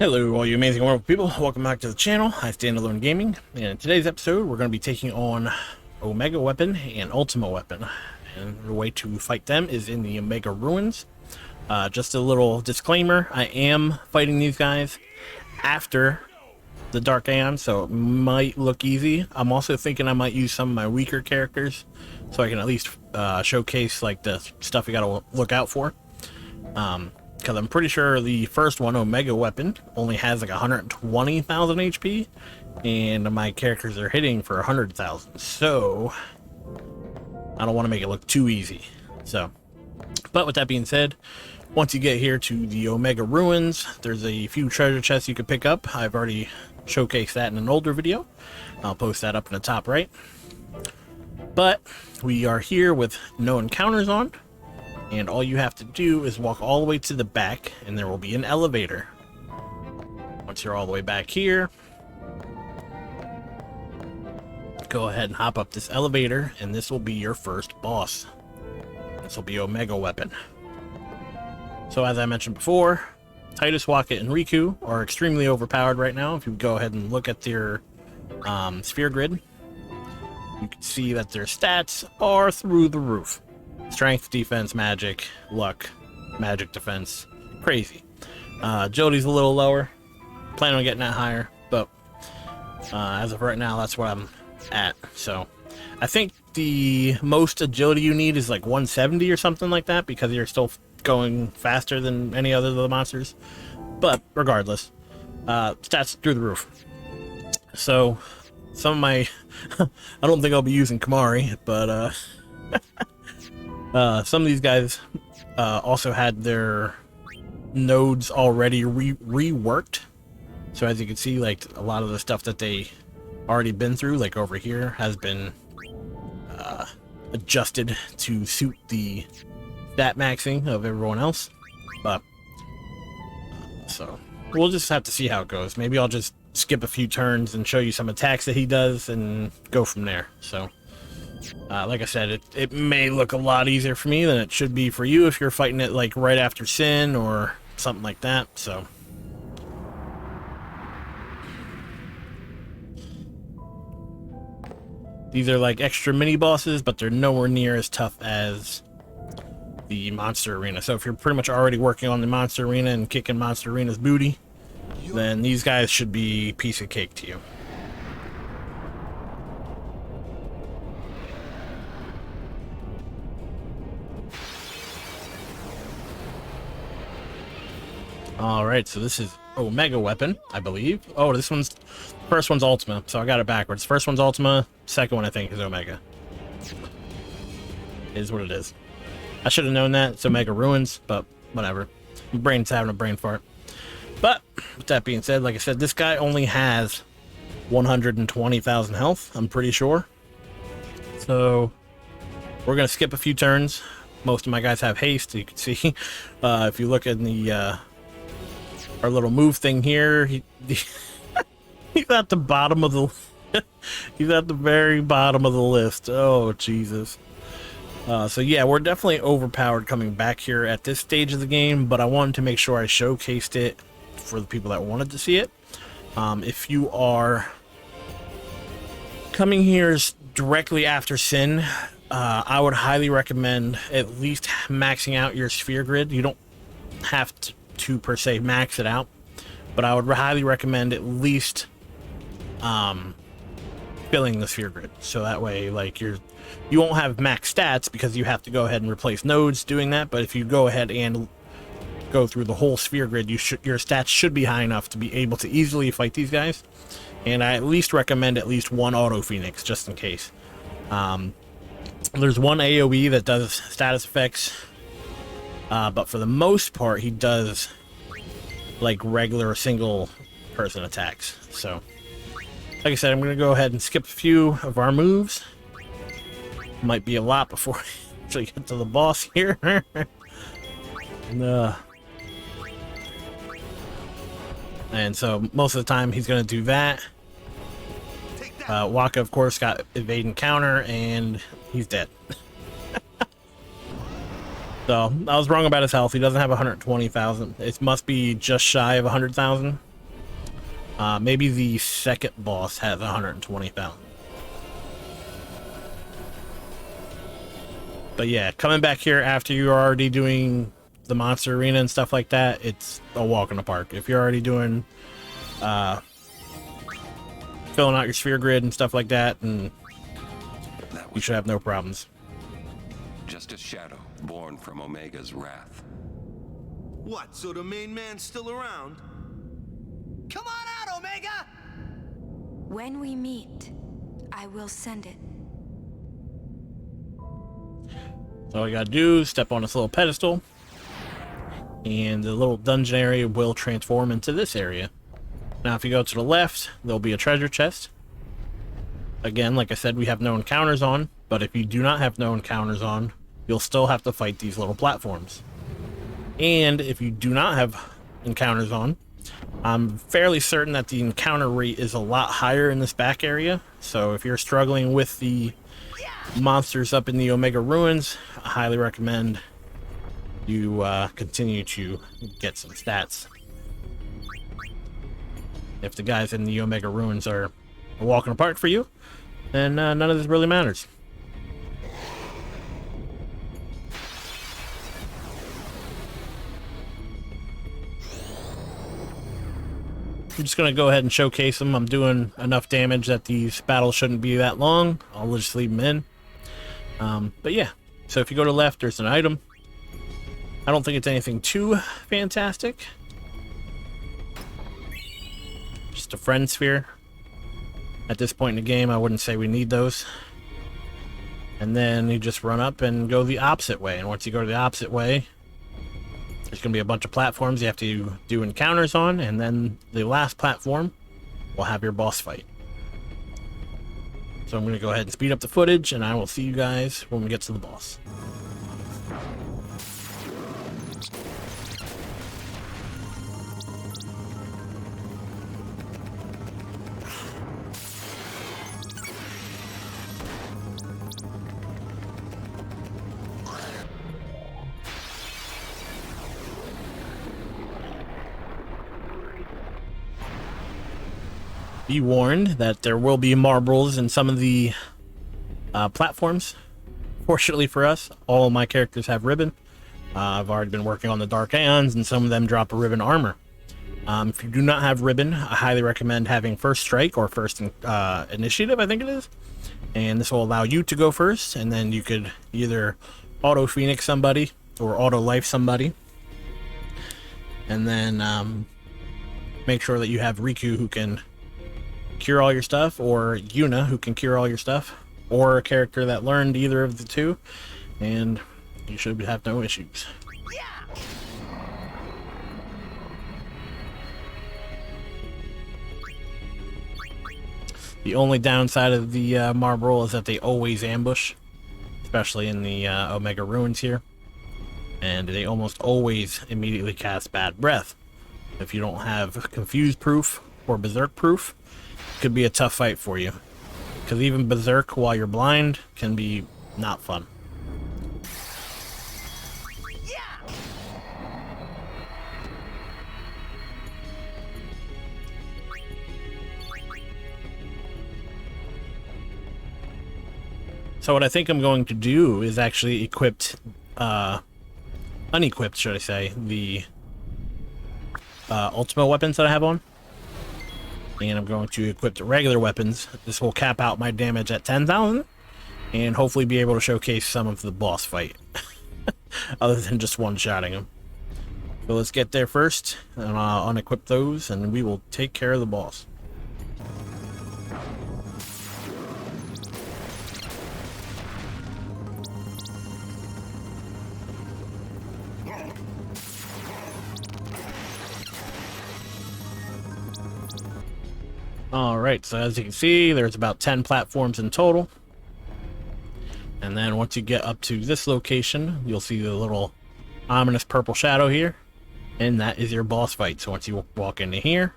Hello, all you amazing wonderful people. Welcome back to the channel. IStandAlone Gaming. And in today's episode, we're going to be taking on Omega Weapon and Ultima Weapon. And the way to fight them is in the Omega Ruins. Just a little disclaimer, I am fighting these guys after the Dark Aeon, so it might look easy. I'm also thinking I might use some of my weaker characters, so I can at least showcase like the stuff you gotta look out for. Because I'm pretty sure the first one, Omega Weapon, only has like 120,000 HP, and my characters are hitting for 100,000. So I don't want to make it look too easy. So, but with that being said, once you get here to the Omega Ruins, there's a few treasure chests you can pick up. I've already showcased that in an older video. I'll post that up in the top right. But we are here with no encounters on. And all you have to do is walk all the way to the back, and there will be an elevator. Once you're all the way back here, go ahead and hop up this elevator, and this will be your first boss. This will be Omega Weapon. So as I mentioned before, Titus, Rocket, and Riku are extremely overpowered right now. If you go ahead and look at their sphere grid, you can see that their stats are through the roof. Strength, defense, magic, luck, magic, defense. Crazy. Jody's a little lower. Plan on getting that higher, but as of right now, that's where I'm at. So I think the most agility you need is like 170 or something like that, because you're still going faster than any other of the monsters. But regardless, stats through the roof. So some of my I don't think I'll be using Kamari, but some of these guys also had their nodes already reworked. So as you can see, like a lot of the stuff that they already been through, like over here, has been adjusted to suit the stat maxing of everyone else. But so we'll just have to see how it goes. Maybe I'll just skip a few turns and show you some attacks that he does and go from there. So like I said, it may look a lot easier for me than it should be for you if you're fighting it like right after Sin or something like that. So these are like extra mini bosses, but they're nowhere near as tough as the Monster Arena. So if you're pretty much already working on the Monster Arena and kicking Monster Arena's booty, then these guys should be piece of cake to you. Alright, so this is Omega Weapon, I believe. Oh, first one's Ultima, so I got it backwards. First one's Ultima, second one I think is Omega. Is what it is. I should have known that. It's Omega Ruins, but whatever. My brain's having a brain fart. But, with that being said, like I said, this guy only has 120,000 health, I'm pretty sure. So, we're going to skip a few turns. Most of my guys have haste, you can see. If you look in the our little move thing here, he's at the bottom of the he's at the very bottom of the list. Oh Jesus. So yeah, we're definitely overpowered coming back here at this stage of the game, but I wanted to make sure I showcased it for the people that wanted to see it. If you are coming here directly after Sin, I would highly recommend at least maxing out your sphere grid. You don't have to per se max it out, but I would highly recommend at least filling the sphere grid, so that way like you won't have max stats because you have to go ahead and replace nodes doing that. But if you go ahead and go through the whole sphere grid, your stats should be high enough to be able to easily fight these guys. And I at least recommend at least one auto phoenix just in case. There's one AoE that does status effects, but for the most part he does like regular single person attacks. So like I said, I'm gonna go ahead and skip a few of our moves. Might be a lot before we actually get to the boss here. And so most of the time he's gonna do that. Waka of course got evade and counter, and he's dead. So I was wrong about his health. He doesn't have 120,000. It must be just shy of 100,000. Maybe the second boss has 120,000. But yeah, coming back here after you're already doing the monster arena and stuff like that, it's a walk in the park. If you're already doing filling out your sphere grid and stuff like that, and you should have no problems. Just a shadow born from Omega's wrath. What, so the main man's still around? Come on out, Omega! When we meet, I will send it. So all you gotta do is step on this little pedestal, and the little dungeon area will transform into this area. Now if you go to the left, there'll be a treasure chest. Again, like I said, we have no encounters on, but if you do not have no encounters on, you'll still have to fight these little platforms. And if you do not have encounters on, I'm fairly certain that the encounter rate is a lot higher in this back area. So if you're struggling with the monsters up in the Omega Ruins, I highly recommend you continue to get some stats. If the guys in the Omega Ruins are a walk in the park for you, then none of this really matters. I'm just going to go ahead and showcase them. I'm doing enough damage that these battles shouldn't be that long. I'll just leave them in. But yeah, so if you go to the left, there's an item. I don't think it's anything too fantastic. Just a friend sphere. At this point in the game, I wouldn't say we need those. And then you just run up and go the opposite way. And once you go the opposite way, there's going to be a bunch of platforms you have to do encounters on, and then the last platform will have your boss fight. So I'm going to go ahead and speed up the footage, and I will see you guys when we get to the boss. Be warned that there will be marbles in some of the platforms. Fortunately for us, all of my characters have ribbon. I've already been working on the Dark Aeons, and some of them drop a ribbon armor. If you do not have ribbon, I highly recommend having first strike or first initiative, I think it is. And this will allow you to go first, and then you could either auto phoenix somebody or auto life somebody. And then make sure that you have Riku who can cure all your stuff, or Yuna who can cure all your stuff, or a character that learned either of the two, and you should have no issues. The only downside of the marble is that they always ambush, especially in the Omega Ruins here, and they almost always immediately cast Bad Breath. If you don't have Confuse Proof or Berserk Proof, could be a tough fight for you, because even Berserk while you're blind can be not fun. So what I think I'm going to do is actually unequipped, should I say, the Ultima weapons that I have on. And I'm going to equip the regular weapons. This will cap out my damage at 10,000, and hopefully be able to showcase some of the boss fight, other than just one-shotting him. So let's get there first, and I'll unequip those, and we will take care of the boss. Alright, so as you can see, there's about 10 platforms in total. And then once you get up to this location, you'll see the little ominous purple shadow here. And that is your boss fight. So once you walk into here...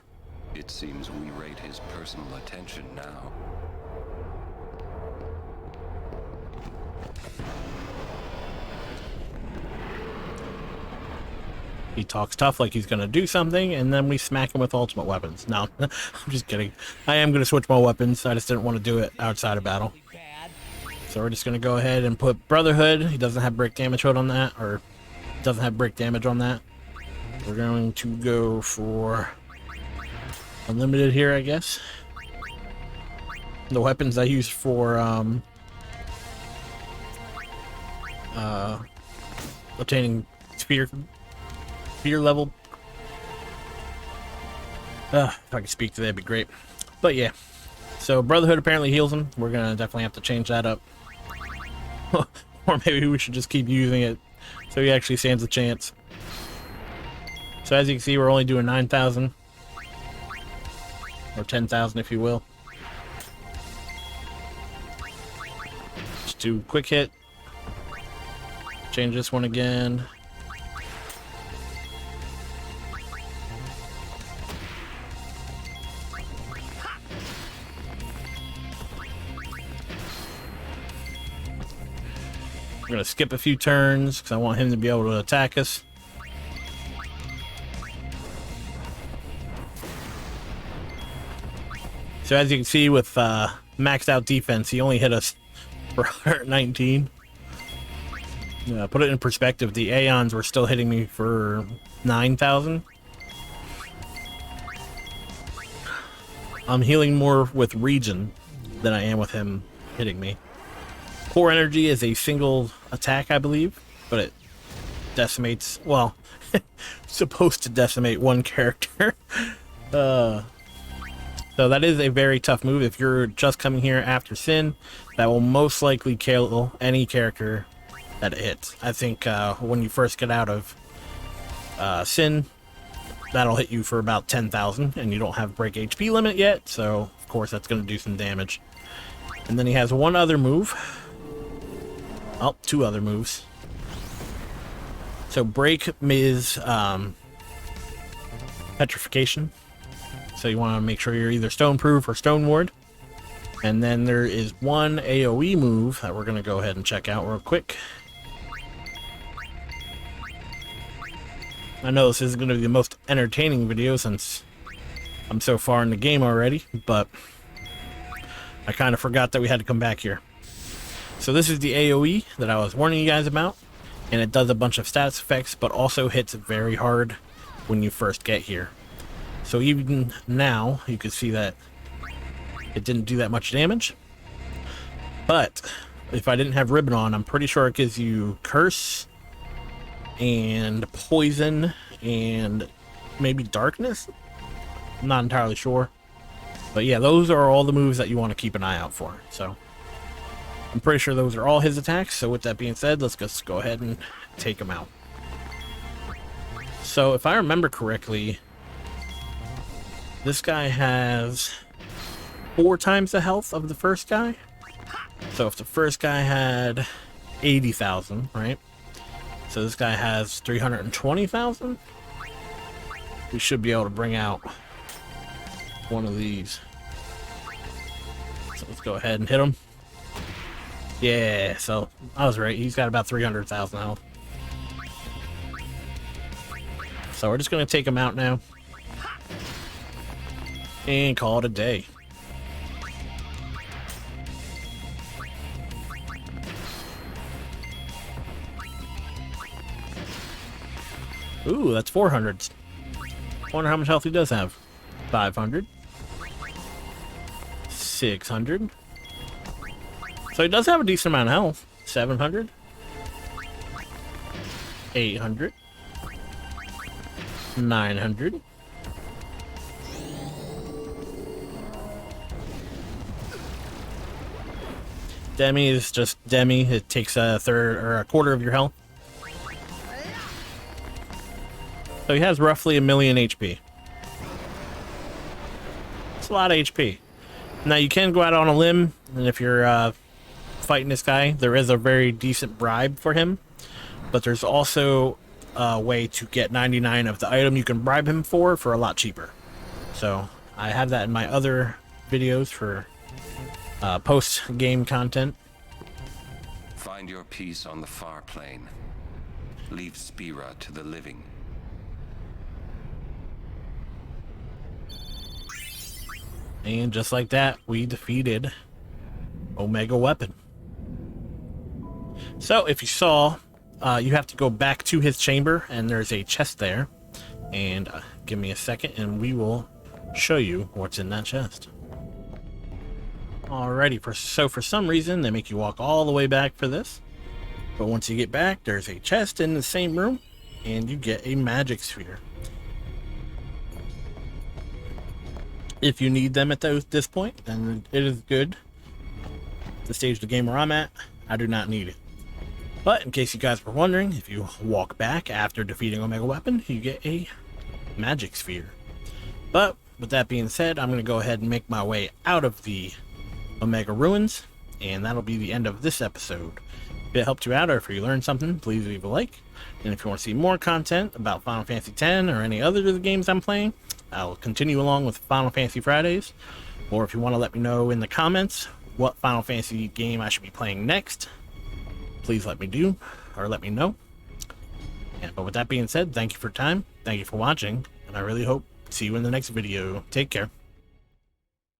It seems we rate his personal attention now. He talks tough like he's going to do something, and then we smack him with ultimate weapons. No, I'm just kidding. I am going to switch my weapons. I just didn't want to do it outside of battle. So we're just going to go ahead and put Brotherhood. He doesn't have break damage on that, or doesn't have break damage on that. We're going to go for Unlimited here, I guess. The weapons I use for obtaining sphere level. If I could speak today, that'd be great. But yeah, so Brotherhood apparently heals him. We're gonna definitely have to change that up. Or maybe we should just keep using it so he actually stands a chance. So as you can see, we're only doing 9,000. Or 10,000 if you will. Just do quick hit. Change this one again. We're going to skip a few turns because I want him to be able to attack us. So as you can see with maxed out defense, he only hit us for 119. Put it in perspective, the Aeons were still hitting me for 9,000. I'm healing more with Regen than I am with him hitting me. Core Energy is a single attack, I believe, but it decimates, well, supposed to decimate one character. So that is a very tough move. If you're just coming here after Sin, that will most likely kill any character that it hits. I think when you first get out of Sin, that'll hit you for about 10,000, and you don't have break HP limit yet, so of course that's going to do some damage. And then he has one other move. Oh, two other moves. So break is petrification. So you want to make sure you're either stone proof or stone ward. And then there is one AoE move that we're going to go ahead and check out real quick. I know this isn't going to be the most entertaining video since I'm so far in the game already, but I kind of forgot that we had to come back here. So this is the AoE that I was warning you guys about, and it does a bunch of stats effects, but also hits very hard when you first get here. So even now, you can see that it didn't do that much damage. But if I didn't have Ribbon on, I'm pretty sure it gives you Curse and Poison and maybe Darkness. I'm not entirely sure. But yeah, those are all the moves that you want to keep an eye out for. So I'm pretty sure those are all his attacks. So with that being said, let's just go ahead and take him out. So if I remember correctly, this guy has 4 times the health of the first guy. So if the first guy had 80,000, right? So this guy has 320,000. We should be able to bring out one of these. So let's go ahead and hit him. Yeah, so I was right. He's got about 300,000 health. So we're just going to take him out now and call it a day. Ooh, that's 400. Wonder how much health he does have. 500. 600. So he does have a decent amount of health. 700. 800. 900. Demi is just Demi. It takes a third or a quarter of your health. So he has roughly 1,000,000 HP. It's a lot of HP. Now you can go out on a limb, and if you're fighting this guy, there is a very decent bribe for him. But there's also a way to get 99 of the item you can bribe him for a lot cheaper. So I have that in my other videos for post-game content. Find your peace on the far plane. Leave Spira to the living. And just like that, we defeated Omega Weapon. So if you saw, you have to go back to his chamber, and there's a chest there. And give me a second, and we will show you what's in that chest. Alrighty, so for some reason, they make you walk all the way back for this. But once you get back, there's a chest in the same room, and you get a magic sphere. If you need them at this point, then it is good. The stage of the game where I'm at, I do not need it. But in case you guys were wondering, if you walk back after defeating Omega Weapon, you get a magic sphere. But with that being said, I'm going to go ahead and make my way out of the Omega Ruins, and that'll be the end of this episode. If it helped you out or if you learned something, please leave a like. And if you want to see more content about Final Fantasy X or any other of the games I'm playing, I'll continue along with Final Fantasy Fridays. Or if you want to let me know in the comments what Final Fantasy game I should be playing next, please let me know. But with that being said, thank you for your time, thank you for watching, and I really hope to see you in the next video. Take care.